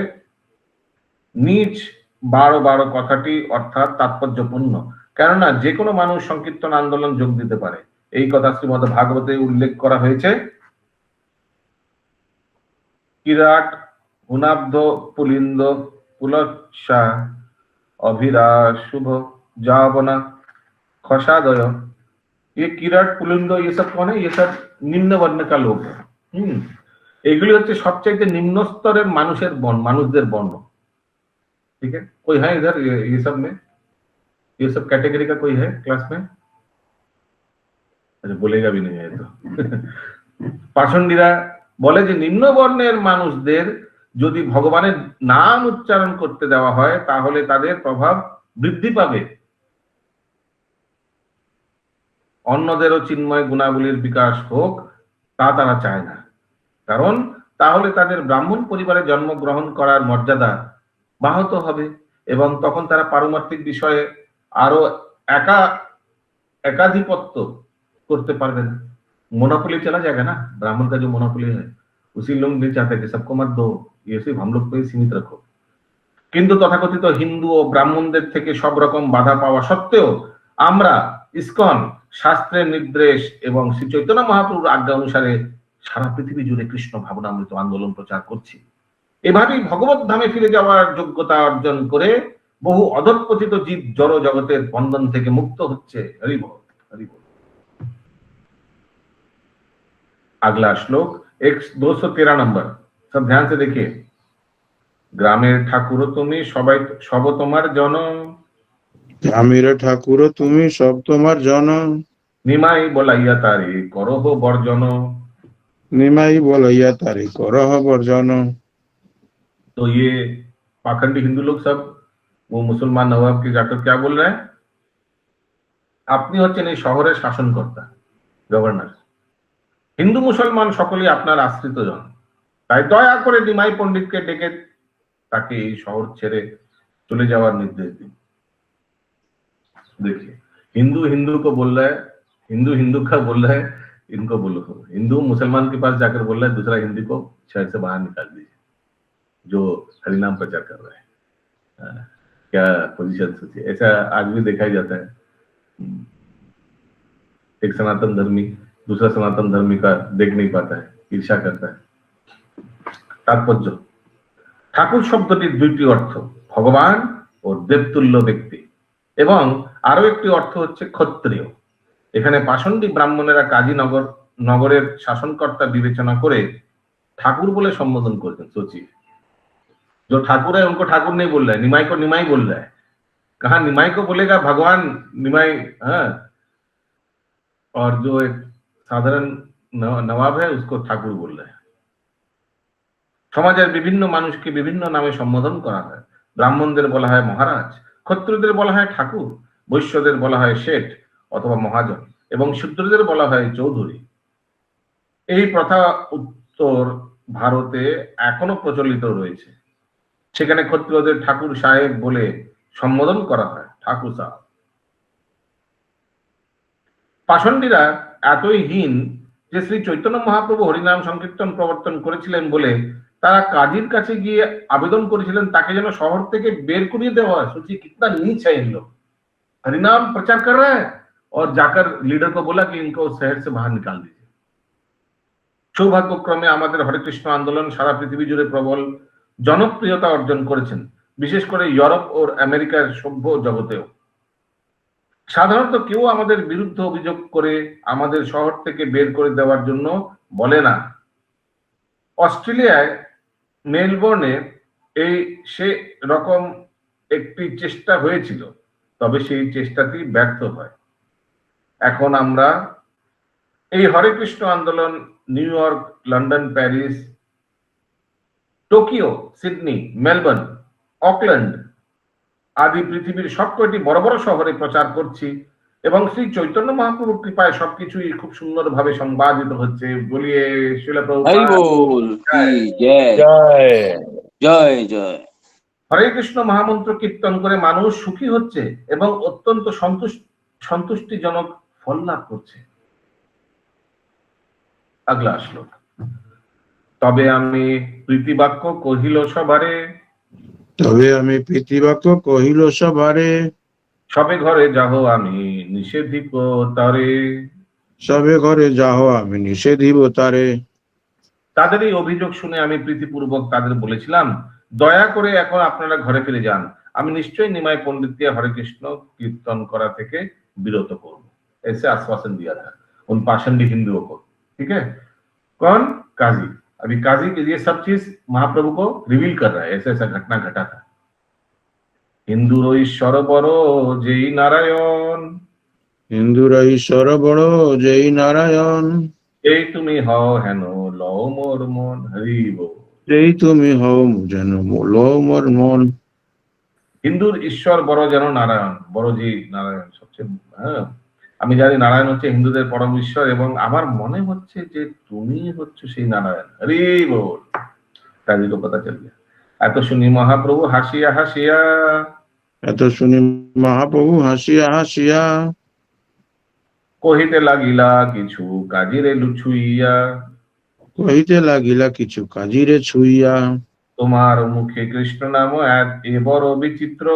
নিজ 12 কথাটি অর্থাৎ তাৎপর্যপূর্ণ, কেননা যে কোনো মানুষ সংকীর্তন আন্দোলন যোগ দিতে পারে। এই কথা শ্রীমদ্ ভাগবতে উল্লেখ করা হয়েছে। किराट हुनाब्ध पुलिंद पुलच्छा अभिराज शुभ जावना खसादय, ये किराट पुलिंद ये सब कौन है? ये सब निम्न वर्ण का लोग है। এগুলি হচ্ছে সবচেয়ে নিম্ন স্তরের মানুষের বর্ণ, মানুষদের বর্ণ। ठीक है, कोई है इधर ये सब में? ये सब कैटेगरी का कोई है क्लास में? अच्छा बोलेगा भी नहीं है तो। পাষণ্ডীরা বলে যে নিম্ন বর্ণের মানুষদের যদি ভগবানের নাম উচ্চারণ করতে দেওয়া হয় তাহলে তাদের প্রভাব বৃদ্ধি পাবে, অন্যদেরও চিন্ময় গুণাবলীর বিকাশ হোক তা তারা চায় না। কারণ তাহলে তাদের ব্রাহ্মণ পরিবারে জন্মগ্রহণ করার মর্যাদা ব্যাহত হবে এবং তখন তারা পারমার্থিক বিষয়ে আরো एकाधिपत्य करते पारबे ना, मोनोपोली चला जाएगा ना। ब्राह्मण का जो मोनोपोली है उसी लोग नहीं चाहते कि सबको मत दो, ये सिर्फ हम लोग को ही सीमित रखो। किंतु तथाकथित हिंदू और ब्राह्मणদের থেকে সব রকম বাধা পাওয়া সত্ত্বেও আমরা ইসকন শাস্ত্রের নির্দেশ এবং শ্রী চৈতন্য মহাপ্রভুর আজ্ঞা অনুসারে সারা পৃথিবী জুড়ে কৃষ্ণ ভাবনামৃত আন্দোলন প্রচার করছি। এভাবেই ভগবত ধামে ফিরে যাওয়ার যোগ্যতা অর্জন করে বহু অধঃপতিত জীব জড় জগতের বন্ধন থেকে মুক্ত হচ্ছে। হরি বল, हरि बोल। अगला श्लोक 213 नंबर, सब ध्यान से देखिए। ग्रामेर ठाकुर तुम्हें सब तुम्हार जन,
গ্রামের ঠাকুর তুমি সব তোমার জন,
निमाई बोलाइया तारे करह बर्जन।
নিমাই বলাইয়া তারে করহ বর্জন।
तो ये पाखंडी हिंदू लोग सब वो मुसलमान नवाब के जाकर क्या बोल रहे हैं, আপনি হচ্ছেন এই শহরের শাসনকর্তা, গভর্নর। হিন্দু মুসলমান সকলেই আপনার আশ্রিত জন, তাই দয়া করে নিমাই পণ্ডিতকে ডেকে তাকে এই শহর ছেড়ে চলে যাওয়ার নির্দেশ দিন। देखिए, हिंदू हिंदू को बोल रहा है, हिंदू हिंदू का बोल रहा है, इनको बोलो। हिंदू मुसलमान के पास जाकर बोल रहा है दूसरा हिंदू को शहर से बाहर निकाल दीजिए, जो हरिनाम प्रचार कर रहा है। क्या पोजीशन सोचिए, ऐसा आज भी देखा ही जाता है। एक सनातन धर्मी दूसरा सनातन धर्मी का देख नहीं पाता है, ईर्ष्या करता है। तात्पर्य, ठाकुर शब्दটির দুইটি অর্থ, ভগবান ও দেবতুল্য ব্যক্তি, এবং আরো একটি অর্থ হচ্ছে ক্ষত্রিয়। এখানে পাষণ্ডী ব্রাহ্মণেরা কাজী নগরের শাসনকর্তা বিবেচনা করে ঠাকুর বলে সম্বোধন করছেন। सोचिए, जो ठाकुर है उनको ठाकुर नहीं बोल रहा है, निमाई को निमाई बोल रहा है। कहा निमाई को बोलेगा भगवान निमाई, हाँ, और जो एक साधारण नवाब है उसको ठाकुर बोल रहा है। সমাজের বিভিন্ন মানুষকে বিভিন্ন নামে সম্বোধন করা হয়। ব্রাহ্মণদের বলা হয় মহারাজ, ক্ষত্রিয়দের বলা হয় ঠাকুর, বৈশ্যদের বলা হয় শেঠ অথবা মহাজন, এবং শূদ্রদের বলা হয় চৌধুরী। এই প্রথা উত্তর ভারতে এখনো প্রচলিত রয়েছে। সেখানে ক্ষত্রিয়দের ঠাকুর সাহেব বলে সম্বোধন করা হয়, ঠাকুর সাহেব। পাষণ্ডীরা এতই হীন যে শ্রী চৈতন্য মহাপ্রভু হরিনাম সংকীর্তন প্রবর্তন করেছিলেন বলে তারা কাজীর কাছে গিয়ে আবেদন করেছিলেন তাকে যেন শহর থেকে বের করিয়ে দেওয়া হয়। सोचिए कितना नीच है इन लोग, हरिनाम प्रचार कर रहा है और जाकर लीडर को बोला कि इनको शहर से बाहर निकाल दीजिए। সৌভাগ্যক্রমে আমাদের হরে কৃষ্ণ আন্দোলন সারা পৃথিবী জুড়ে প্রবল জনপ্রিয়তা অর্জন করেছেন, বিশেষ করে ইউরোপ ও আমেরিকার সভ্য জগতেও। সাধারণত কেউ আমাদের বিরুদ্ধে অভিযোগ করে আমাদের শহর থেকে বের করে দেওয়ার জন্য বলে না। অস্ট্রেলিয়ায় মেলবোর্নে এই সে রকম একটি চেষ্টা হয়েছিল, তবে সেই চেষ্টাটি ব্যর্থ হয়। এখন আমরা এই হরে কৃষ্ণ আন্দোলন new York, London, Paris, Tokyo, Sydney, Melbourne, Auckland আদি পৃথিবীর সবকটি বড় বড় শহরে প্রচার করছি এবং শ্রী চৈতন্য মহাপ্রভুর কৃপায় সবকিছুই খুব সুন্দরভাবে সংবাদিত হচ্ছে। বলিয়ে শিলা
हरि बोल की जय
জয়
जय जय।
হরে কৃষ্ণ মহামন্ত্র কীর্তন করে মানুষ সুখী হচ্ছে এবং অত্যন্ত সন্তুষ্টিজনক ফল লাভ করছে। আগলা শ্লোক, তবে আমি প্রীতিবাক্য কহিল সবারে,
তবে আমি প্রীতিবাক্য কহিল সবারে,
সবে ঘরে যাহ আমি নিষেধিব তারে,
সবে ঘরে যাহ আমি নিষেধিব তারে।
তাদের এই অভিযোগ শুনে আমি প্রীতিপূর্বক তাদের বলেছিলাম, দয়া করে এখন আপনারা ঘরে ফিরে যান, আমি নিশ্চয়ই নিমাই पंडित हरे कृष्ण कीर्तन करा থেকে বিরত করব। ऐसे आश्वासन दिया था उन पाषंडी हिंदुओं को। ठीक है, कौन? काजी। अभी काजी के ये सब चीज महाप्रभु को रिवील कर रहा है, ऐसा ऐसा घटना घटा था। हिंदूर ईश्वर बड़ो जेई नारायण,
হিন্দুর ঈশ্বর বড় যেই নারায়ণ,
এই তুমি হও হেন লও মোর মন। হরি বল।
যেই তুমি হও যেন লো মোর মন।
হিন্দুর ঈশ্বর বড় যেন নারায়ণ, বড় যে নারায়ণ সবচেয়ে, হ্যাঁ, আমি জানি নারায়ণ হচ্ছে হিন্দুদের পরম ঈশ্বর এবং আমার মনে হচ্ছে যে তুমি হচ্ছে সেই নারায়ণ। হরি বল। কাজী को पता चल गया। এত শুনি মহাপ্রভু হাসিয়া হাসিয়া,
এত শুনি মহাপ্রভু হাসিয়া হাসিয়া,
কহিতে লাগিলা কিছু কাজিরে লুছুইয়া,
কহিতে লাগিলা কিছু কাজিরে ছুইয়া,
তোমার মুখে কৃষ্ণ নাম এ বড় বিচিত্র,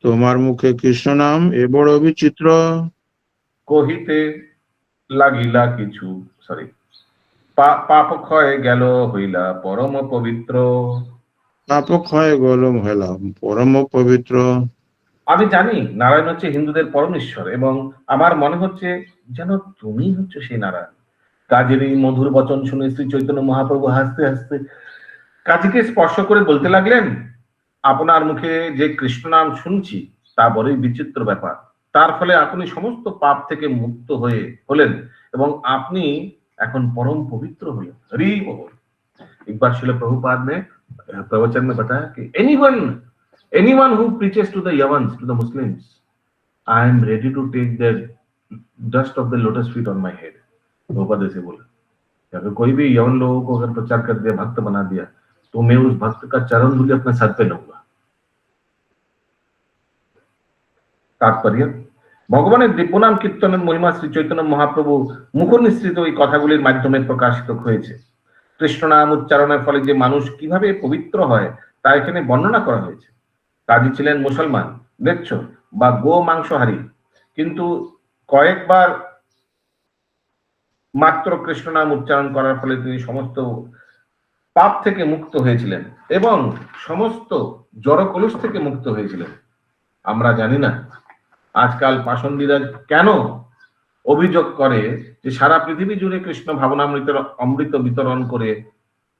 তোমার মুখে কৃষ্ণ নাম এ বড় বিচিত্র,
কহিতে লাগিলা কিছু সরি পাপ ক্ষয় গেল হইলা পরম পবিত্র।
পাপ ক্ষয় গলম হলাম পরম পবিত্র।
আমি জানি নারায়ণ হচ্ছে হিন্দুদের পরম ঈশ্বর এবং আমার মনে হচ্ছে যেন তুমি হচ্ছে সেই নারায়ণ। কাজের এই মধুর বচন শুনে শ্রী চৈতন্য মহাপ্রভু হাসতে হাসতে কাজীকে স্পর্শ করে বলতে লাগলেন, আপনার মুখে যে কৃষ্ণ নাম শুনছি তা বড়ই বিচিত্র ব্যাপার। তার ফলে আপনি সমস্ত পাপ থেকে মুক্ত হলেন এবং আপনি এখন परम पवित्र हुए। हरि बोल। एक बार श्रील प्रभुपाद ने प्रवचन में बताया कि anyone who preaches to the Yavans, to the Muslims, I am ready to take the dust of the lotus feet on my head। Prabhupada ऐसे बोला, अगर कोई भी यवन लोगों को अगर प्रचार कर दिया, भक्त बना दिया, तो मैं उस भक्त का चरण धूलि अपने सर पे लूंगा। तात्पर्य, ভগবানের দিব্যনাম কীর্তনের মহিমা শ্রী চৈতন্য মহাপ্রভু মুখ নিঃসৃত এই কথাগুলির মাধ্যমে প্রকাশিত হয়েছে। কৃষ্ণ নাম উচ্চারণের ফলে যে মানুষ কিভাবে পবিত্র হয় তা এখানে বর্ণনা করা হয়েছে। কাজী ছিলেন মুসলমান, দেখছ, বা গো মাংসহারী, কিন্তু কয়েকবার মাত্র কৃষ্ণ নাম উচ্চারণ করার ফলে তিনি সমস্ত পাপ থেকে মুক্ত হয়েছিলেন এবং সমস্ত জড় কলুষ থেকে মুক্ত হয়েছিলেন। আমরা জানি না আজকাল পাষণ্ডীরা কেন অভিযোগ করে যে সারা পৃথিবী জুড়ে কৃষ্ণ ভাবনামৃতের অমৃত বিতরণ করে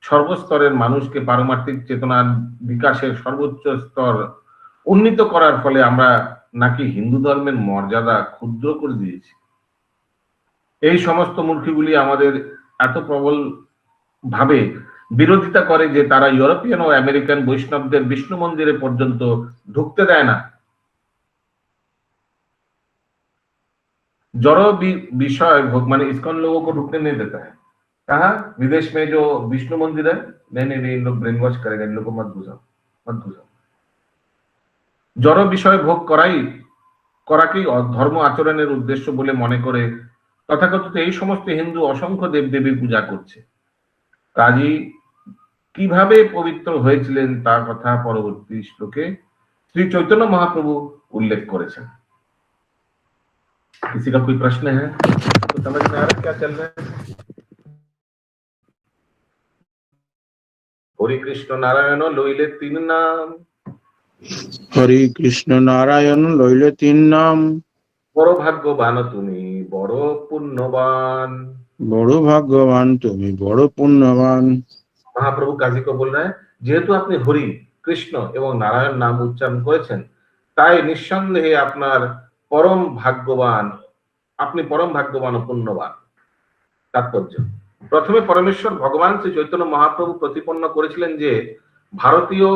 সর্বস্তরের মানুষকে পারমার্থিক চেতনার বিকাশের সর্বোচ্চ স্তর উন্নীত করার ফলে আমরা নাকি হিন্দু ধর্মের মর্যাদা ক্ষুদ্র করে দিয়েছি। এই সমস্ত মূর্খগুলি আমাদের এত প্রবল ভাবে বিরোধিতা করে যে তারা ইউরোপিয়ান ও আমেরিকান বৈষ্ণবদের বিষ্ণু মন্দিরে পর্যন্ত ঢুকতে দেয় না। जड़ो विषय भोग माने इस्कॉन लोगों को ढुकने नहीं देता है। कहा विदेश में जो विष्णु मंदिर है, नहीं इन लोग ब्रेन वॉश करेगा, इन लोग को मत घुसाओ। जड़ो विषय भोग कराकेই ধর্ম আচরণের উদ্দেশ্য বলে মনে করে তথাকথিত এই সমস্ত হিন্দু অসংখ্য দেবদেবীর পূজা করছে। কাজী কিভাবে পবিত্র হয়েছিলেন তার কথা পরবর্তী শ্লোকে শ্রী চৈতন্য মহাপ্রভু উল্লেখ করেছেন। किसी का कोई प्रश्न है तो समझ में आ रहा है क्या चल रहा है? हरि कृष्ण नारायण लइले तीन नाम,
হরি কৃষ্ণ নারায়ণ লইলে তিন নাম,
বড় ভাগ্যবান তুমি বড় পুণ্যবান।
বড় ভাগ্যবান তুমি বড় পুণ্যবান।
মহাপ্রভু কাজী को बोल रहे हैं, যেহেতু আপনি হরি কৃষ্ণ এবং নারায়ণ নাম উচ্চারণ করেছেন তাই নিঃসন্দেহে আপনার परम भाग्यवान, अपनी परम भाग्यवान और पुण्यवान। तात्पर्य, प्रथमे परमेश्वर भगवान श्री चैतन्य महाप्रभु प्रतिपन्न करेছিলেন যে ভারতীয়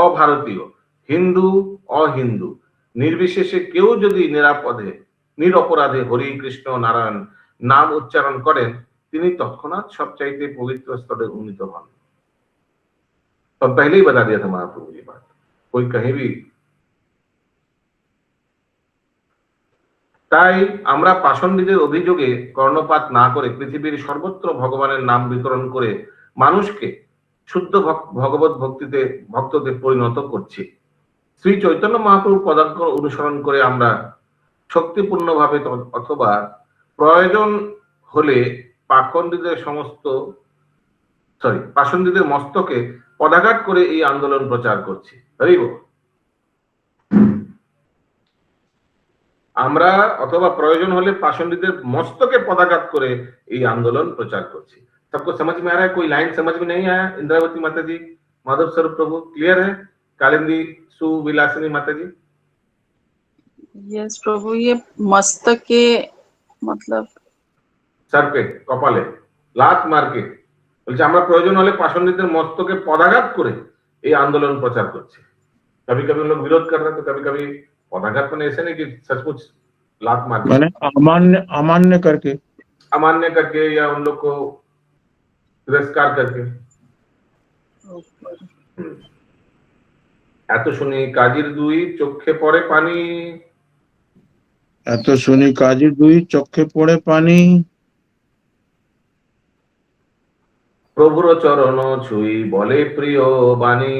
অভারতীয়, হিন্দু অহিন্দু নির্বিশেষে কেউ যদি নিরপরাধে হরি কৃষ্ণ নারায়ণ নাম উচ্চারণ করেন তিনি তৎক্ষণাৎ সবচাইতে पवित्र स्तरे उन्नीत হন। तो पहले ही बता दिया था महाप्रभु ये बात, कोई कहीं भी। তাই আমরা পাষণ্ডীদের অভিযোগে কর্ণপাত না করে পৃথিবীর সর্বত্র ভগবানের নাম বিতরণ করে মানুষকে শুদ্ধ ভগবত ভক্ততে পরিণত করছি। শ্রী চৈতন্য মহাপ্রভু পদাঙ্ক অনুসরণ করে আমরা শক্তিপূর্ণভাবে অথবা প্রয়োজন হলে পাষণ্ডীদের মস্তকে পদাঘাত করে এই আন্দোলন প্রচার করছি। হরি বল। আমরা অথবা প্রয়োজন হলে পাষণ্ডীদের মস্তকে পদাঘাত করে এই আন্দোলন প্রচার করছি। सबको समझ में आ रहा है? कोई लाइन समझ में नहीं आया? इंद्रावती माता जी, माधव स्वरूप प्रभु क्लियर है? कालिंदी सुविलासिनी माता जी।
यस प्रभु, ये मस्तक के मतलब
सर पे कपाले लात मार के বলছে আমরা প্রয়োজন হলে পাষণ্ডীদের মস্তকে পদাঘাত করে এই আন্দোলন প্রচার করছি। कभी कभी लोग विरोध कर रहे हैं तो कभी कभी पदाघात में ऐसे नहीं कि सचमुच लात मार के,
मैंने अमान्य करके,
अमान्य करके या उन लोग को तिरस्कार करके। এত শুনি কাজীর দুই চোখে পড়ে পানি,
এত শুনি কাজী দুই চোখে পড়ে পানি,
প্রভুর চরণ ছুঁই বলে প্রিয় বাণী।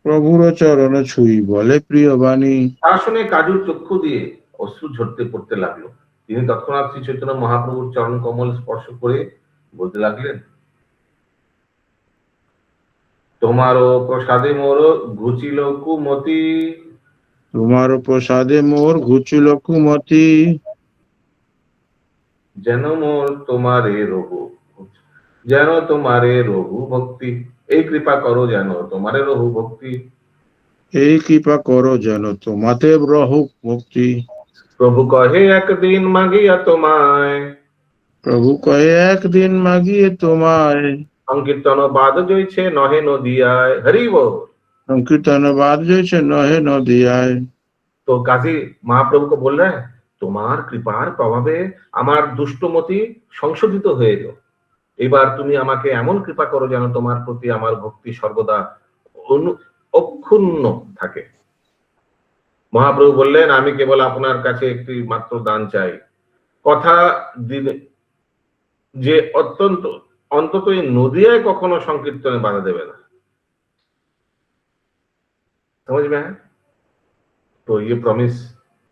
প্রভুর চরণ ছুঁই বলে প্রিয় বাণী।
তা শুনে কাজুর চক্ষু দিয়ে অশ্রু ঝরতে পড়তে লাগলো। তিনি তৎক্ষণাৎ শ্রী চৈতন্য মহাপ্রভুর চরণ কমল স্পর্শ করে বলতে লাগলেন, তোমারও প্রসাদে মোর ঘুচিল কুমতি,
তোমার প্রসাদে মোর ঘুচিল কুমতি,
যেন মোর তোমারে রঘু, যেন তোমারে রঘু ভক্তি। এই কৃপা করো যেন তোমারে রঘু ভক্তি।
এই কৃপা করো যেন তোমাতে রহু ভক্তি।
প্রভু কহে একদিন মাগিয়া তোমায়,
প্রভু কয়ে একদিন মাগিয়ে তোমায়,
সংকীর্তন বাদ জইছে নহে নদিয়ায়। হরি বল।
সংকীর্তন বাদ জইছে নহে নদিয়ায়।
तो काजी महाप्रभु को बोल रहे हैं, তোমার কৃপার প্রভাবে আমার দুষ্টমতি সংশোধিত হয়ে গেল। এবার তুমি আমাকে এমন কৃপা করো যেন তোমার প্রতি আমার ভক্তি সর্বদা অক্ষুণ্ণ থাকে। মহাপ্রভু বললেন, আমি কেবল আপনার কাছে একটি মাত্র দান চাই, কথা দিন যে অন্তত এই নদিয়ায় কখনো সংকীর্তনে বাধা দেবে না। समझ में है? तो ये प्रॉमिस,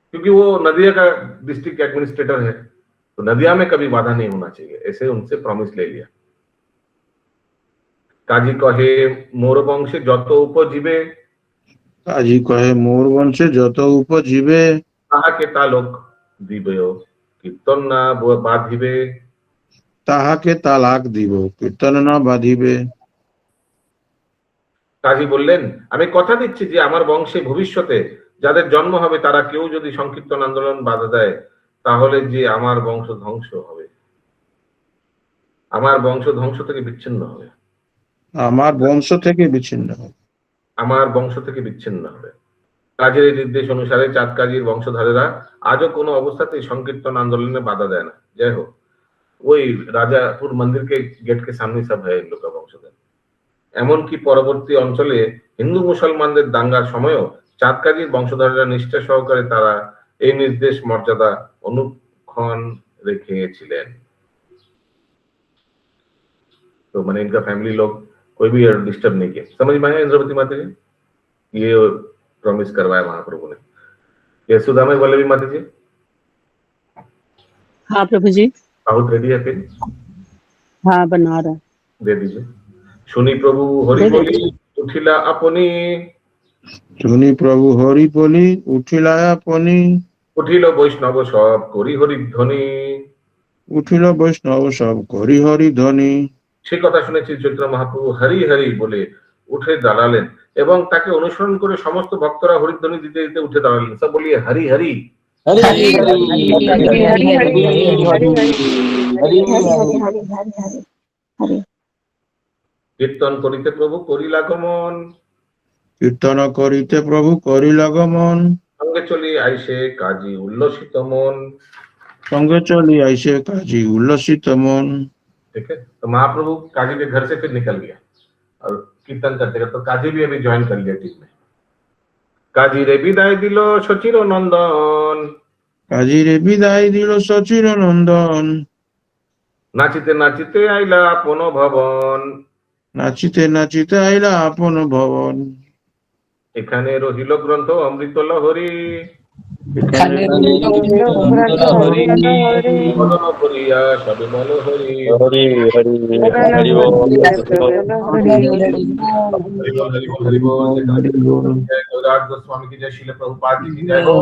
क्योंकि वो नदिया का डिस्ट्रिक्ट एडमिनिस्ट्रेटर है, तो नदिया में कभी बाधा नहीं होना चाहिए, ऐसे उनसे प्रॉमिस ले लिया। काजी कहे मोर वंशे যত উপজীবে,
কাজী কহে মোর বংশে যত উপজীবে,
তাহাকে তালক দিবে কীর্তন না বাঁধিবে,
তাহাকে তালাক দিব কীর্তন না বাঁধিবে।
কাজী বললেন, আমি কথা দিচ্ছি যে আমার বংশে ভবিষ্যতে যাদের জন্ম হবে তারা কেউ যদি সংকীর্তন আন্দোলন বাধা দেয় তাহলে যে আমার বংশ ধ্বংস হবে, আমার বংশ ধ্বংস থেকে বিচ্ছিন্ন হবে,
আমার বংশ থেকে বিচ্ছিন্ন হবে,
আমার বংশ থেকে বিচ্ছিন্ন হবে। কাজের এই নির্দেশ অনুসারে চাঁদ কাজীর বংশধারেরা আজও কোনো অবস্থাতেই সংকীর্তন আন্দোলনে বাধা দেয় না। যাই হোক, ওই রাজাপুর মন্দির के गेट के सामने सब है इन लोग का वंशधर। এমনকি পরবর্তী অঞ্চলে হিন্দু মুসলমানদের দাঙ্গার সময়ও চাঁদ কাজীর বংশধরেরা নিষ্ঠা সহকারে তারা এই নির্দেশ মর্যাদা অনুক্ষণ রেখেছিলেন। तो मैंने इनका फैमिली लोग कोई भी डिस्टर्ब नहीं किया। समझ में आया इंद्रवती माता जी? ये प्रॉमिस करवाया महाप्रभु ने। ये सुदामा वल्लभी माता जी?
हाँ प्रभु जी।
बहुत रेडी है फिर?
हाँ बना रहा।
दे दीजिए। শুনি প্রভু হরি বলি উঠিলা আপনি,
শুনি প্রভু হরি বলি উঠিলা আপনি,
উঠিল বৈষ্ণব সব করি হরি ধ্বনি,
উঠিল বৈষ্ণব সব করি হরি ধ্বনি।
সে কথা শুনেছি চৈত্র মহাপ্রভু হরি হরি বলে উঠে দাঁড়ালেন এবং তাকে অনুসরণ করে সমস্ত ভক্তরা হরিধ্বনি দিতে দিতে উঠে দাঁড়ালেন। সব বলিয়ে হরি হরি
हरि हरि हरि हरि।
কীর্তন করিতে প্রভু করিলা গমন,
কীর্তন করিতে প্রভু করিলা গমন,
সঙ্গে চলি আইসে কাজী উল্লসিত মন।
সঙ্গে চলি আইসে কাজী উল্লসিত মন।
ठीक है, तो महाप्रभु काजी के घर से फिर निकल गया और कीर्तन करते करते, तो काजी भी अभी ज्वाइन कर लिया टीम में। काजी रे विदाय दिल सचिर नंदन,
কাজী রে বিদায় দিল সচির নন্দন,
नाचिते नाचिते आइला अपन भवन,
নাচিতে নাচিতে আইলা আপন ভবন।
এখানে রহিল গ্রন্থ অমৃত লহরী,
এখানে
বদন করিয়া সবে বল হরি
হরি হরি হরি বল
হরি বল। जय गौरांग गोस्वामी की जय, श्रील प्रभुपाद जी की जय हो।